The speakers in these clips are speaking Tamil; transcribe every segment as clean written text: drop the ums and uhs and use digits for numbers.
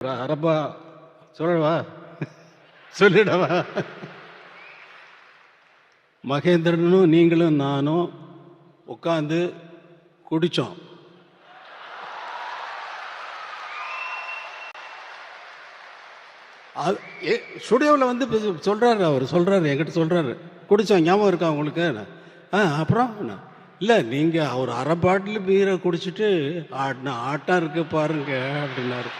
அரப்பா சொல்லவா சொல்லிடவா? மகேந்திரனும் நீங்களும் நானும் உட்காந்து குடித்தோம். ஸ்டுடியோவில் வந்து சொல்கிறாரு, அவர் சொல்கிறாரு, என்கிட்ட சொல்கிறாரு, குடித்தோம் ஞாபகம் இருக்கா உங்களுக்கு? அப்புறம் இல்லை நீங்கள் அவர் அரை பாட்டில் பீரை குடிச்சிட்டு ஆட்டம் இருக்கு பாருங்க அப்படின்னாரு.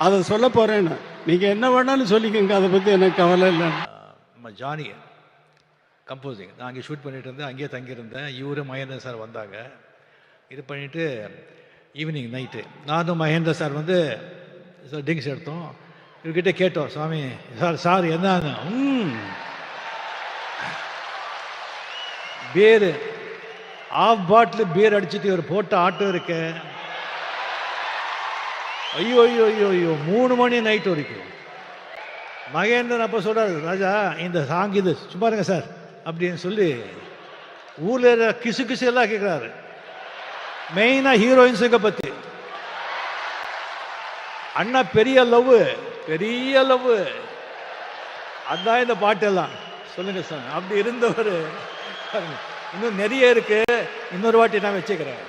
அதை சொல்ல போகிறேன்னு நீங்கள் என்ன வேணாலும் சொல்லிக்கோங்க, அதை பற்றி எனக்கு கவலை இல்லை. நம்ம ஜானி கம்போசிங் நான் அங்கே ஷூட் பண்ணிட்டு இருந்தேன், அங்கேயே தங்கியிருந்தேன். இவரு மகேந்திர சார் வந்தாங்க. இது பண்ணிவிட்டு ஈவினிங் நைட்டு நானும் மகேந்திர சார் வந்து ட்ரிங்க்ஸ் எடுத்தோம். இவர்கிட்ட கேட்டோம், சுவாமி சார் என்ன பீர் ஆஃப் பாட்டில் பீர் அடிச்சுட்டு இவர் போட்ட ஆட்டம் இருக்கு. ஐயோ ஐயோ ஐயோ ஐயோ 3 மணி நைட் வரைக்கும். மகேந்திரன் அப்போ சொல்கிறார், ராஜா இந்த சாங் இது சும்மா இருங்க சார் அப்படின்னு சொல்லி ஊரில் கிசு கிசு எல்லாம் கேட்குறாரு. மெயினாக ஹீரோயின்ஸுங்க பற்றி. அண்ணா பெரிய லவ் அதுதான் இந்த பாட்டெல்லாம். சொல்லுங்க சார். அப்படி இருந்தவர் இன்னும் நிறைய இருக்கு, இன்னொரு வாட்டி நான் வச்சுக்கிறேன்.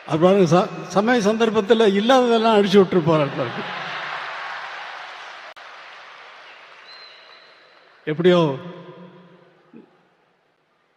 அது பாருங்க, சமய சந்தர்ப்பத்தில் இல்லாததெல்லாம் அடிச்சு விட்டு போறாரு. எப்படியோ